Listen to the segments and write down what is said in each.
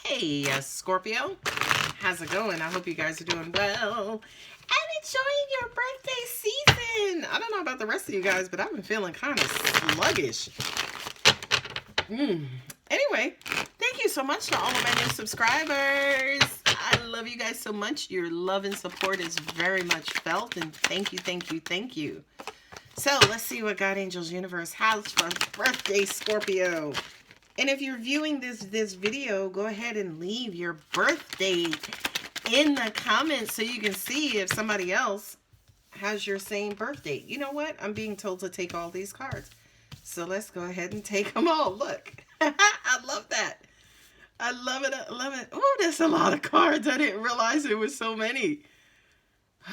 Hey, Scorpio. How's it going? I hope you guys are doing well and enjoying your birthday season. I don't know about the rest of you guys, but I've been feeling kind of sluggish. Anyway, thank you so much to all of my new subscribers. I love you guys so much. Your love and support is very much felt, and thank you, thank you, thank you. So let's see what God Angels Universe has for birthday Scorpio. And if you're viewing this video, go ahead and leave your birthday in the comments so you can see if somebody else has your same birthday. You know what? I'm being told to take all these cards. So let's go ahead and take them all. Look, I love that. I love it. I love it. Oh, that's a lot of cards. I didn't realize it was so many.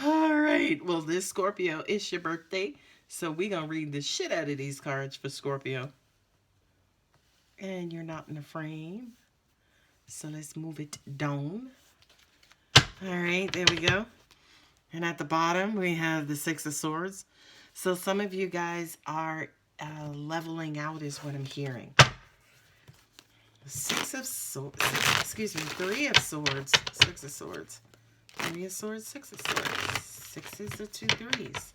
All right. Well, this Scorpio, it's your birthday. So we're going to read the shit out of these cards for Scorpio. And you're not in the frame. So let's move it down. All right, there we go. And at the bottom, we have the Six of Swords. So some of you guys are leveling out is what I'm hearing. Three of Swords. Six of Swords. Three of Swords, Six of Swords. Sixes are two threes.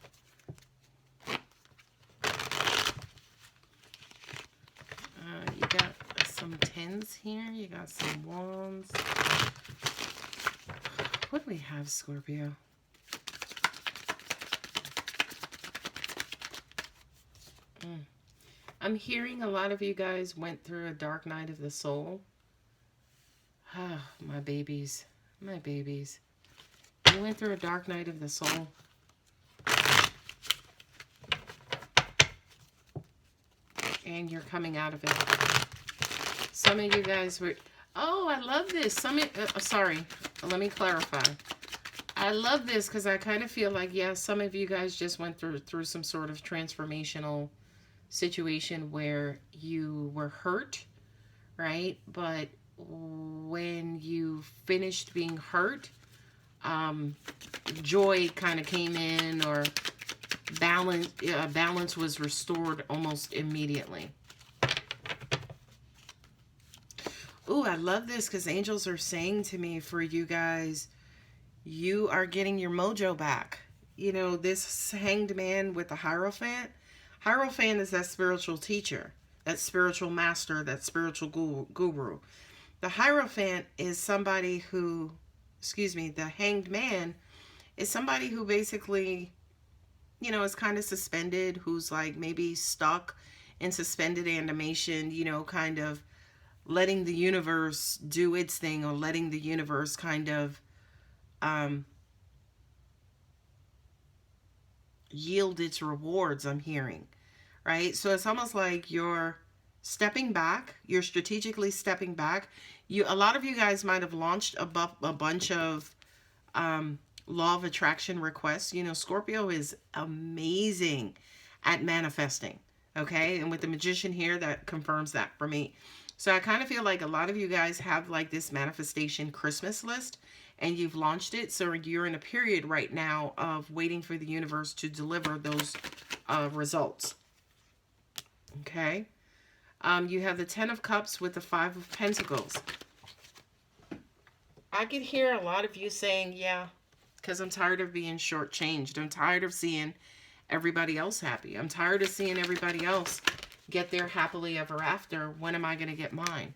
You got some tens here. You got some wands. What do we have, Scorpio? I'm hearing a lot of you guys went through a dark night of the soul. Ah, my babies. My babies. You went through a dark night of the soul. And you're coming out of it. Some of you guys were... Oh, I love this. Sorry, let me clarify. I love this because I kind of feel like, yeah, some of you guys just went through some sort of transformational situation where you were hurt, right? But when you finished being hurt, joy kind of came in, or balance was restored almost immediately. Ooh, I love this because angels are saying to me, for you guys, you are getting your mojo back. You know, this hanged man with the Hierophant. Hierophant is that spiritual teacher, that spiritual master, that spiritual guru. The Hierophant is somebody who, the hanged man is somebody who basically, you know, is kind of suspended, who's like maybe stuck in suspended animation, you know, kind of letting the universe do its thing, or letting the universe kind of yield its rewards, I'm hearing, right? So it's almost like you're stepping back, you're strategically stepping back. A lot of you guys might have launched a bunch of law of attraction requests. You know, Scorpio is amazing at manifesting, okay? And with the Magician here, that confirms that for me. So I kind of feel like a lot of you guys have like this manifestation Christmas list, and you've launched it. So you're in a period right now of waiting for the universe to deliver those results. Okay. You have the Ten of Cups with the Five of Pentacles. I could hear a lot of you saying, yeah, because I'm tired of being shortchanged. I'm tired of seeing everybody else happy. I'm tired of seeing everybody else get their happily ever after. When am I going to get mine?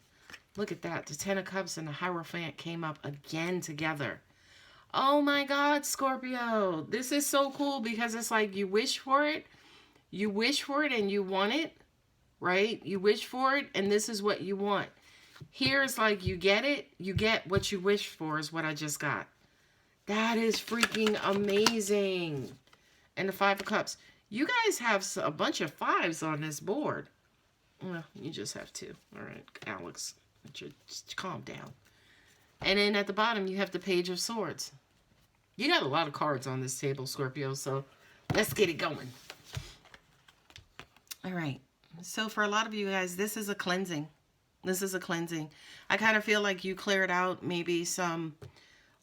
Look at that. The Ten of Cups and the Hierophant came up again together. Oh my God, Scorpio. This is so cool because it's like you wish for it. You wish for it and you want it, right? You wish for it and this is what you want. Here it's like you get it. You get what you wish for is what I just got. That is freaking amazing. And the Five of Cups. You guys have a bunch of fives on this board. Well, you just have two. All right, Alex. Just calm down. And then at the bottom, you have the Page of Swords. You got a lot of cards on this table, Scorpio, so let's get it going. All right. So for a lot of you guys, this is a cleansing. This is a cleansing. I kind of feel like you cleared out maybe some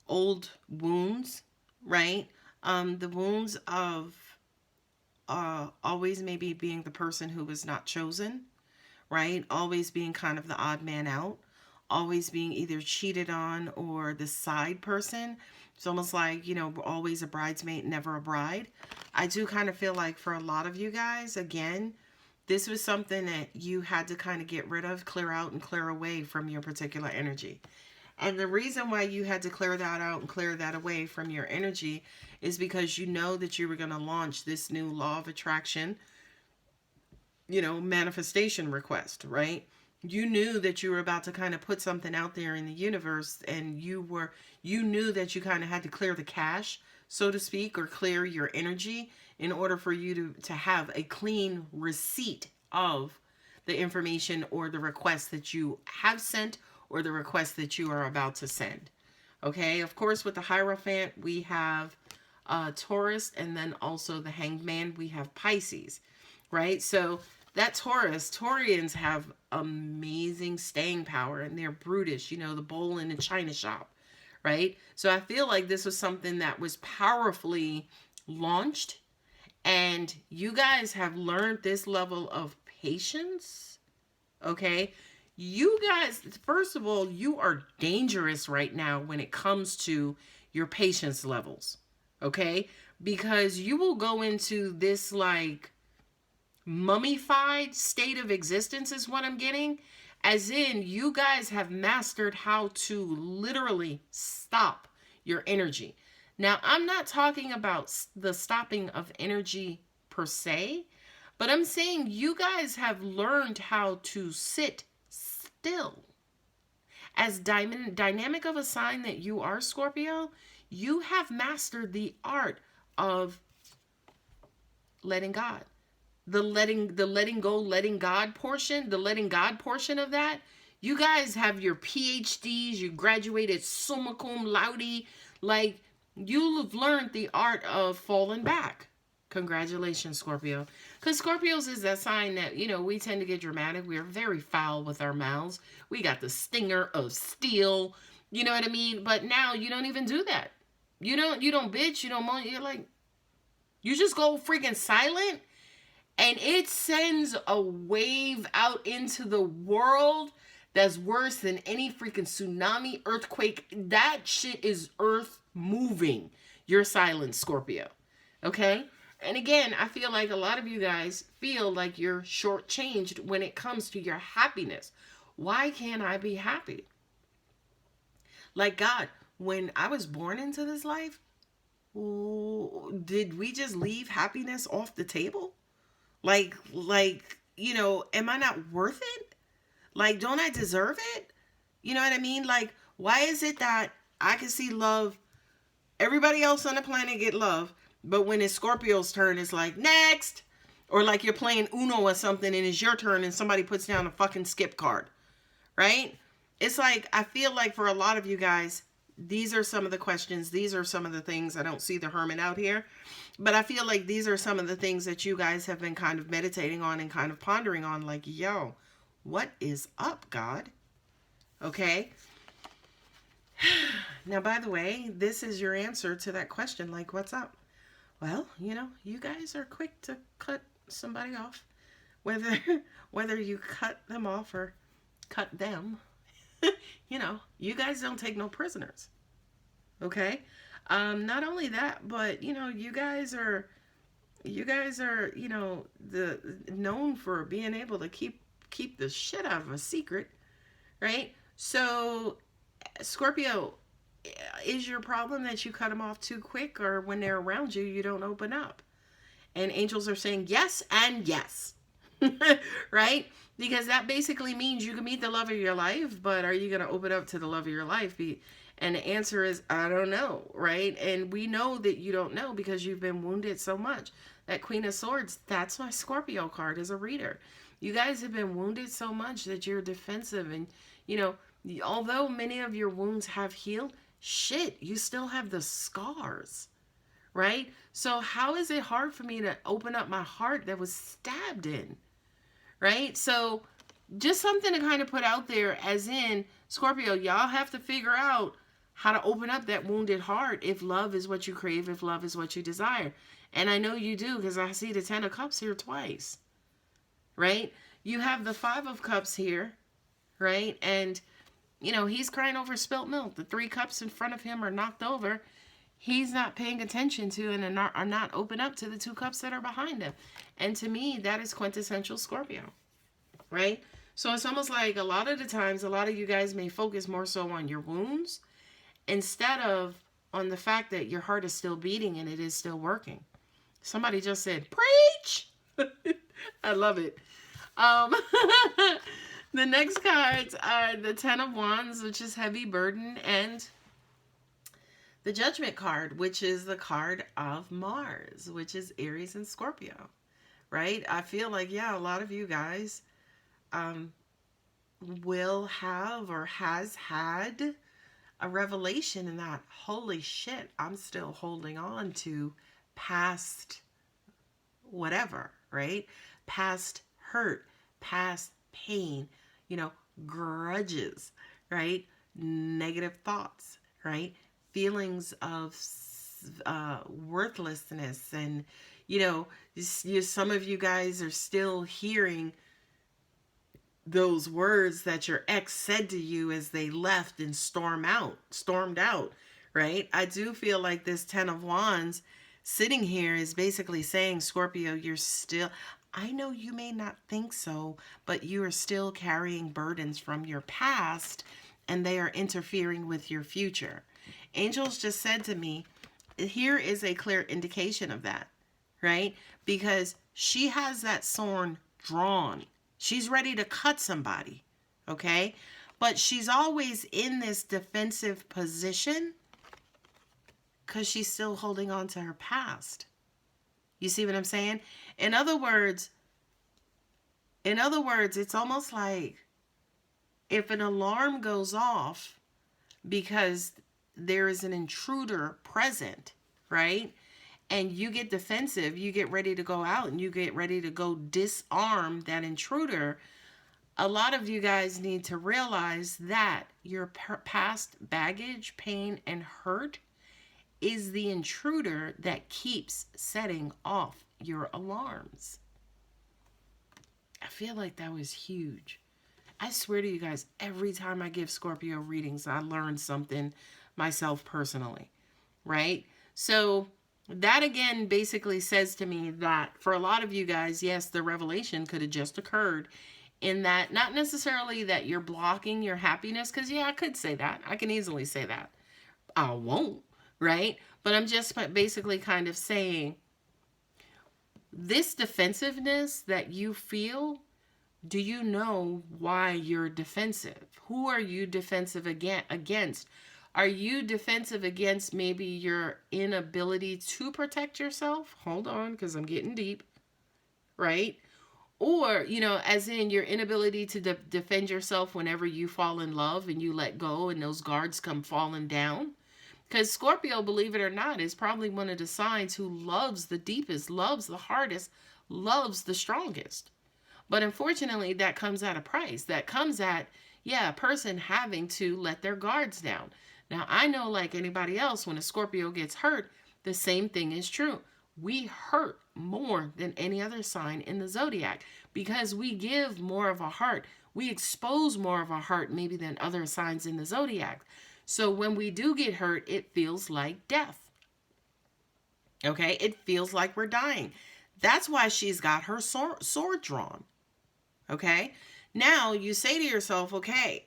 old wounds, right? The wounds of always maybe being the person who was not chosen, right? Always being kind of the odd man out. always being either cheated on or the side person. It's almost like, you know, always a bridesmaid, never a bride. I do kind of feel like for a lot of you guys, again, this was something that you had to kind of get rid of, clear out, and clear away from your particular energy. And the reason why you had to clear that out and clear that away from your energy is because you know that you were going to launch this new law of attraction, you know, manifestation request, right? You knew that you were about to kind of put something out there in the universe, and you knew that you kind of had to clear the cache, so to speak, or clear your energy in order for you to have a clean receipt of the information or the request that you have sent or the request that you are about to send. Okay, of course, with the Hierophant, we have Taurus, and then also the Hanged Man, we have Pisces, right? So that Taurians have amazing staying power, and they're brutish, you know, the bull in the china shop, right? So I feel like this was something that was powerfully launched, and you guys have learned this level of patience, okay? You guys, first of all, you are dangerous right now when it comes to your patience levels, okay? Because you will go into this like mummified state of existence is what I'm getting. As in, you guys have mastered how to literally stop your energy. Now, I'm not talking about the stopping of energy per se, but I'm saying you guys have learned how to sit still. As dynamic of a sign that you are, Scorpio, you have mastered the art of letting God. The letting go, letting God portion, the letting God portion of that. You guys have your PhDs, you graduated summa cum laude, like you've learned the art of falling back. Congratulations, Scorpio. Because Scorpios is that sign that, you know, we tend to get dramatic. We're very foul with our mouths. We got the stinger of steel. You know what I mean? But now you don't even do that. You don't bitch. You don't moan. You're like, you just go freaking silent. And it sends a wave out into the world that's worse than any freaking tsunami, earthquake. That shit is earth moving. Your silence, Scorpio. Okay? And again, I feel like a lot of you guys feel like you're shortchanged when it comes to your happiness. Why can't I be happy? Like, God, when I was born into this life, did we just leave happiness off the table? Like, you know, am I not worth it? Like, don't I deserve it? You know what I mean? Like, why is it that I can see love, everybody else on the planet get love, but when it's Scorpio's turn, it's like, next! Or like you're playing Uno or something and it's your turn and somebody puts down a fucking skip card, right? It's like, I feel like for a lot of you guys, these are some of the questions. These are some of the things. I don't see the hermit out here. But I feel like these are some of the things that you guys have been kind of meditating on and kind of pondering on. Like, yo, what is up, God? Okay. Now, by the way, this is your answer to that question. Like, what's up? Well, you know, you guys are quick to cut somebody off. Whether you cut them off or cut them. You know, you guys don't take no prisoners. Okay? Not only that, but you know, you guys are, you know, known for being able to keep the shit out of a secret, right? So, Scorpio, is your problem that you cut them off too quick, or when they're around you, you don't open up? And angels are saying yes and yes, right? Because that basically means you can meet the love of your life, but are you going to open up to the love of your life? And the answer is, I don't know, right? And we know that you don't know because you've been wounded so much. That Queen of Swords, that's my Scorpio card as a reader. You guys have been wounded so much that you're defensive. And, you know, although many of your wounds have healed, shit, you still have the scars, right? So how is it hard for me to open up my heart that was stabbed in, right? So just something to kind of put out there, as in, Scorpio, y'all have to figure out how to open up that wounded heart if love is what you crave, if love is what you desire. And I know you do, because I see the 10 of Cups here twice, right? You have the 5 of Cups here, right? And You know, he's crying over spilt milk. The 3 cups in front of him are knocked over. He's not paying attention to and are not open up to the 2 cups that are behind him. And to me, that is quintessential Scorpio, right? So it's almost like a lot of the times, a lot of you guys may focus more so on your wounds instead of on the fact that your heart is still beating and it is still working. Somebody just said, preach! I love it. The next cards are the 10 of Wands, which is heavy burden, and the Judgment card, which is the card of Mars, which is Aries and Scorpio, right? I feel like, yeah, a lot of you guys will have or has had a revelation in that, holy shit, I'm still holding on to past whatever, right? Past hurt, past pain, you know, grudges, right? Negative thoughts, right? Feelings of worthlessness. And, you know, some of you guys are still hearing those words that your ex said to you as they left and stormed out, right? I do feel like this 10 of Wands sitting here is basically saying, Scorpio, you're still, I know you may not think so, but you are still carrying burdens from your past and they are interfering with your future. Angels just said to me, here is a clear indication of that, right? Because she has that sword drawn. She's ready to cut somebody, okay? But she's always in this defensive position because she's still holding on to her past. You see what I'm saying? In other words, it's almost like if an alarm goes off because there is an intruder present, right? And you get defensive, you get ready to go out and you get ready to go disarm that intruder. A lot of you guys need to realize that your past baggage, pain, and hurt is the intruder that keeps setting off your alarms. I feel like that was huge. I swear to you guys, every time I give Scorpio readings, I learn something myself personally, right? So that again basically says to me that for a lot of you guys, yes, the revelation could have just occurred in that, not necessarily that you're blocking your happiness, because yeah, I could say that. I can easily say that. I won't, right? But I'm just basically kind of saying this defensiveness that you feel, do you know why you're defensive? Who are you defensive against? Are you defensive against maybe your inability to protect yourself? Hold on, because I'm getting deep, right? Or, you know, as in your inability to defend yourself whenever you fall in love and you let go and those guards come falling down. Because Scorpio, believe it or not, is probably one of the signs who loves the deepest, loves the hardest, loves the strongest. But unfortunately, that comes at a price. That comes at, yeah, a person having to let their guards down. Now, I know like anybody else, when a Scorpio gets hurt, the same thing is true. We hurt more than any other sign in the zodiac because we give more of a heart. We expose more of a heart maybe than other signs in the zodiac. So when we do get hurt, it feels like death. Okay? It feels like we're dying. That's why she's got her sword drawn. Okay? Now you say to yourself, okay,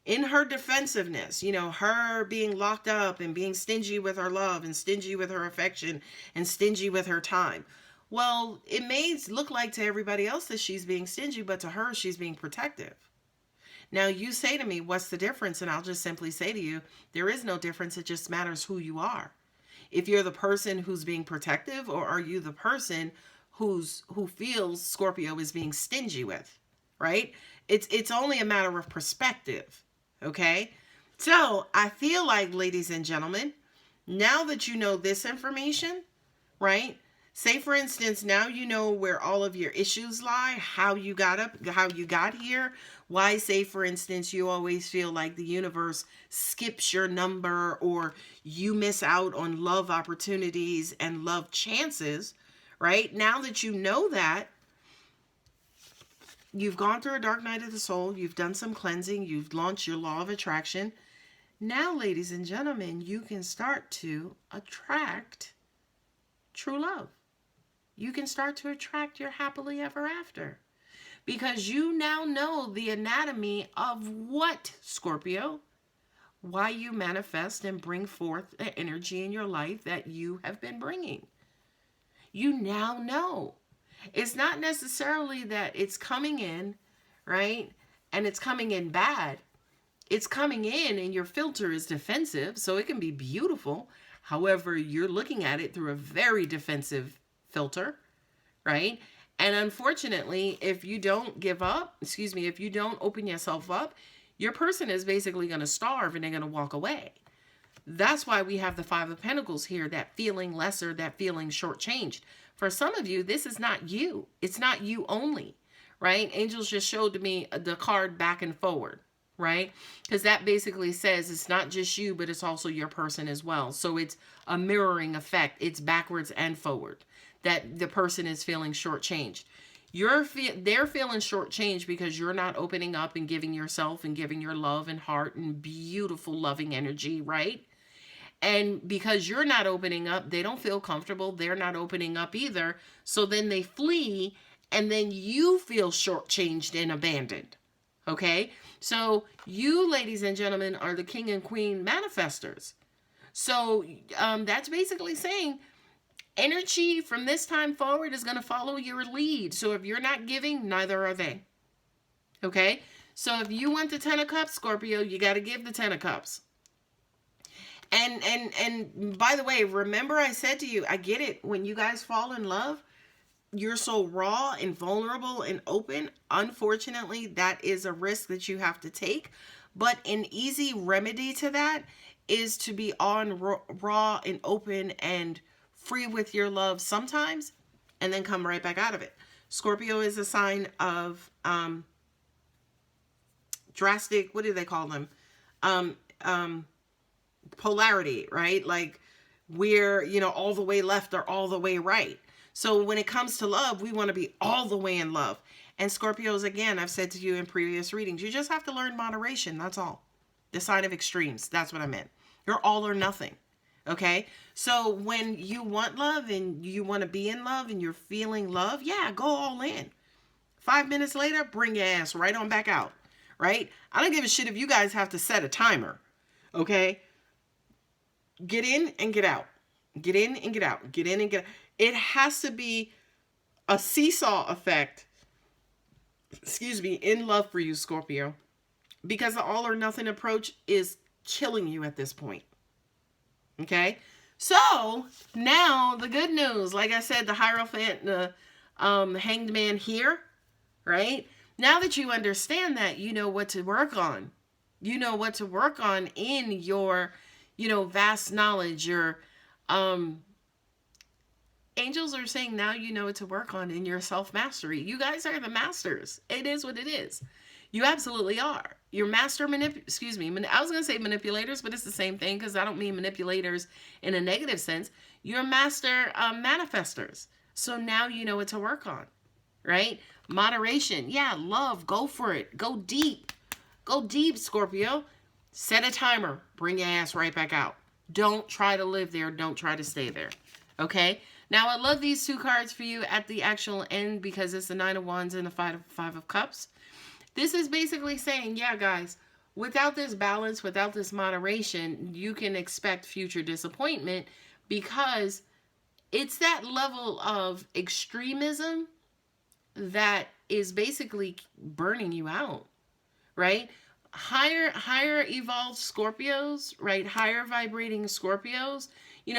in her defensiveness, you know, her being locked up and being stingy with her love and stingy with her affection and stingy with her time. Well, it may look like to everybody else that she's being stingy, but to her, she's being protective. Now, you say to me, what's the difference? And I'll just simply say to you, there is no difference. It just matters who you are. If you're the person who's being protective, or are you the person who feels Scorpio is being stingy with, right? It's only a matter of perspective. Okay, so I feel like, ladies and gentlemen, now that you know this information, right? Say, for instance, now you know where all of your issues lie, how you got here. Why, say, for instance, you always feel like the universe skips your number or you miss out on love opportunities and love chances, right? Now that you know that, You've gone through a dark night of the soul. You've done some cleansing. You've launched your law of attraction. Now, ladies and gentlemen, you can start to attract true love. You can start to attract your happily ever after. Because you now know the anatomy of what, Scorpio? Why you manifest and bring forth the energy in your life that you have been bringing. You now know. It's not necessarily that it's coming in, right? And it's coming in bad. It's coming in and your filter is defensive, so it can be beautiful. However, you're looking at it through a very defensive filter, right? And unfortunately, if you don't give up, if you don't open yourself up, your person is basically going to starve and they're going to walk away. That's why we have the Five of Pentacles here, that feeling lesser, that feeling shortchanged. For some of you, this is not you. It's not you only, right? Angels just showed me the card back and forward, right? Because that basically says it's not just you, but it's also your person as well. So it's a mirroring effect. It's backwards and forward, that the person is feeling shortchanged. They're feeling shortchanged because you're not opening up and giving yourself and giving your love and heart and beautiful loving energy, right? And because you're not opening up, they don't feel comfortable. They're not opening up either. So then they flee, and then you feel shortchanged and abandoned. Okay? So you, ladies and gentlemen, are the king and queen manifestors. So that's basically saying energy from this time forward is going to follow your lead. So if you're not giving, neither are they. Okay? So if you want the 10 of Cups, Scorpio, you got to give the 10 of Cups. And by the way, remember I said to you, I get it. When you guys fall in love, you're so raw and vulnerable and open. Unfortunately, that is a risk that you have to take. But an easy remedy to that is to be on raw and open and free with your love sometimes, and then come right back out of it. Scorpio is a sign of drastic, what do they call them? Polarity, right? Like we're, all the way left or all the way right. So when it comes to love, we want to be all the way in love. And Scorpios, again, I've said to you in previous readings, you just have to learn moderation. That's all. The sign of extremes. That's what I meant. You're all or nothing. Okay? So when you want love and you want to be in love and you're feeling love, yeah, go all in. 5 minutes later, bring your ass right on back out. Right? I don't give a shit if you guys have to set a timer. Okay? Get in and get out. Get in and get out. Get in and get out. It has to be a seesaw effect, in love for you, Scorpio. Because the all or nothing approach is killing you at this point. Okay? So, now the good news. Like I said, the Hierophant, the Hanged Man here, right? Now that you understand that, you know what to work on. You know what to work on in your vast knowledge. Your angels are saying now you know what to work on in your self-mastery. You guys are the masters. It is what it is. You absolutely are. You're master I was going to say manipulators, but it's the same thing because I don't mean manipulators in a negative sense. You're master manifestors. So now you know what to work on, right? Moderation. Yeah, love. Go for it. Go deep. Go deep, Scorpio. Set a timer. Bring your ass right back out. Don't try to live there. Don't try to stay there. Okay? Now, I love these two cards for you at the actual end because it's the Nine of Wands and the Five of Cups. This is basically saying, yeah, guys, without this balance, without this moderation, you can expect future disappointment because it's that level of extremism that is basically burning you out, right? Higher evolved Scorpios, right? Higher vibrating Scorpios,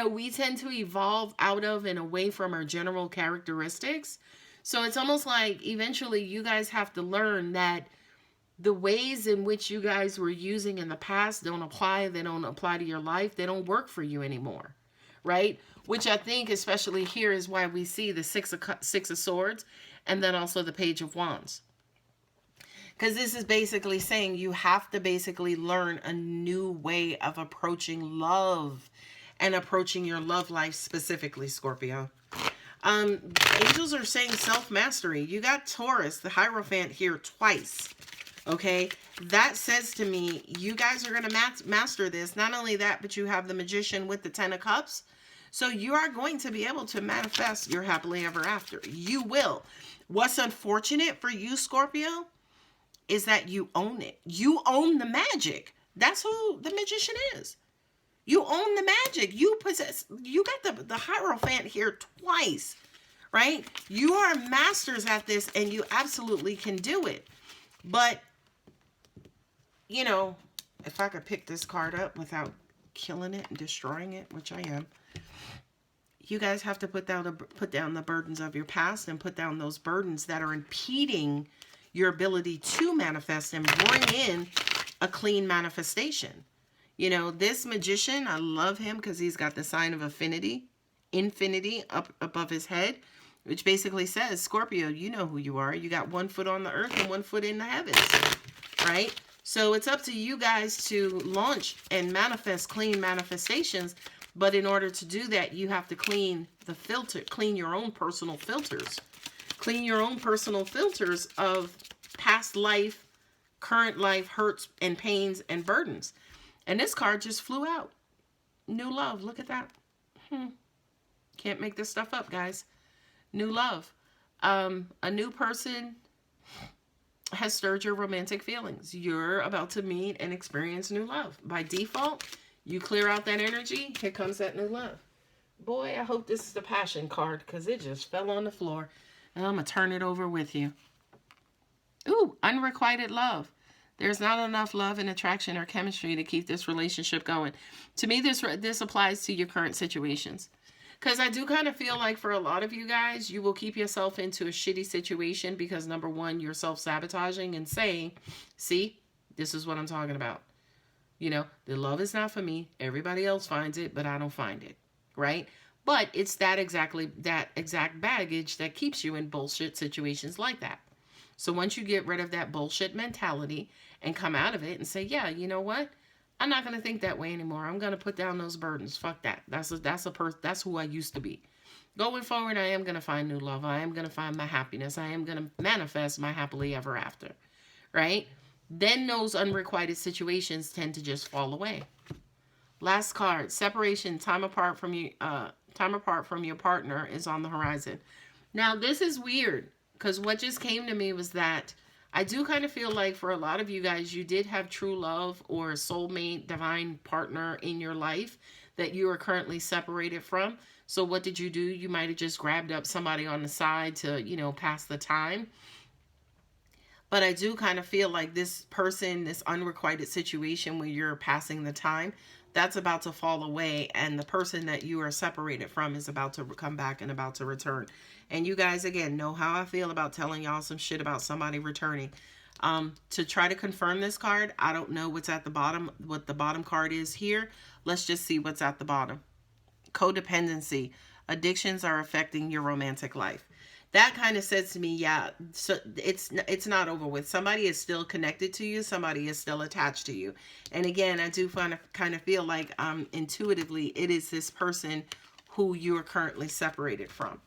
we tend to evolve out of and away from our general characteristics. So it's almost like eventually you guys have to learn that the ways in which you guys were using in the past don't apply. They don't apply to your life. They don't work for you anymore, right? Which I think especially here is why we see the Six of Swords and then also the Page of Wands. Because this is basically saying you have to basically learn a new way of approaching love and approaching your love life specifically, Scorpio. Angels are saying self-mastery. You got Taurus, the Hierophant, here twice. Okay, that says to me, you guys are going to master this. Not only that, but you have the Magician with the 10 of Cups. So you are going to be able to manifest your happily ever after. You will. What's unfortunate for you, Scorpio, is that you own it. You own the magic. That's who the Magician is. You own the magic. You possess. You got the Hierophant here twice, right? You are masters at this, and you absolutely can do it. But, you know, if I could pick this card up without killing it and destroying it, which I am, you guys have to put down the burdens of your past and put down those burdens that are impeding your ability to manifest and bring in a clean manifestation. You know, this Magician, I love him because he's got the sign of infinity up above his head, which basically says, Scorpio, you know who you are. You got 1 foot on the earth and 1 foot in the heavens, right? So it's up to you guys to launch and manifest clean manifestations. But in order to do that, you have to clean your own personal filters. Clean your own personal filters of past life, current life, hurts and pains and burdens. And this card just flew out. New love. Look at that. Can't make this stuff up, guys. New love. A new person has stirred your romantic feelings. You're about to meet and experience new love. By default, you clear out that energy. Here comes that new love. Boy, I hope this is the passion card because it just fell on the floor. And I'm going to turn it over with you. Ooh, unrequited love. There's not enough love and attraction or chemistry to keep this relationship going. To me, this applies to your current situations. Because I do kind of feel like for a lot of you guys, you will keep yourself into a shitty situation because, number one, you're self-sabotaging and saying, see, this is what I'm talking about. You know, the love is not for me. Everybody else finds it, but I don't find it, right? But it's that exact baggage that keeps you in bullshit situations like that. So once you get rid of that bullshit mentality and come out of it and say, yeah, you know what? I'm not going to think that way anymore. I'm going to put down those burdens. Fuck that. That's who I used to be. Going forward, I am going to find new love. I am going to find my happiness. I am going to manifest my happily ever after, right? Then those unrequited situations tend to just fall away. Last card, separation, time apart from your partner is on the horizon. Now, this is weird because what just came to me was that I do kind of feel like for a lot of you guys, you did have true love or a soulmate, divine partner in your life that you are currently separated from. So what did you do? You might have just grabbed up somebody on the side to, you know, pass the time. But I do kind of feel like this person, this unrequited situation where you're passing the time, that's about to fall away. And the person that you are separated from is about to come back and about to return. And you guys, again, know how I feel about telling y'all some shit about somebody returning. To try to confirm this card, I don't know what's at the bottom, what the bottom card is here. Let's just see what's at the bottom. Codependency. Addictions are affecting your romantic life. That kind of says to me, yeah, so it's not over with. Somebody is still connected to you. Somebody is still attached to you. And again, I do kind of feel like intuitively it is this person who you are currently separated from.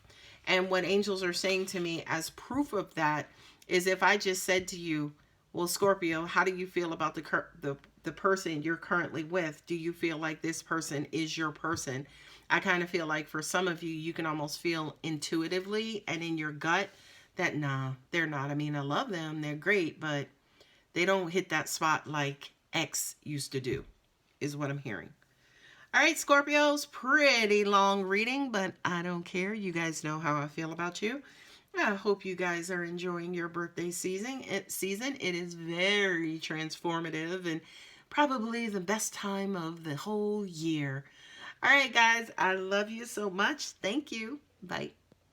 And what angels are saying to me as proof of that is if I just said to you, well, Scorpio, how do you feel about the person you're currently with? Do you feel like this person is your person? I kind of feel like for some of you, you can almost feel intuitively and in your gut that, nah, they're not. I mean, I love them. They're great, but they don't hit that spot like X used to do, is what I'm hearing. All right, Scorpios, pretty long reading, but I don't care. You guys know how I feel about you. I hope you guys are enjoying your birthday season. It is very transformative and probably the best time of the whole year. All right, guys, I love you so much. Thank you. Bye.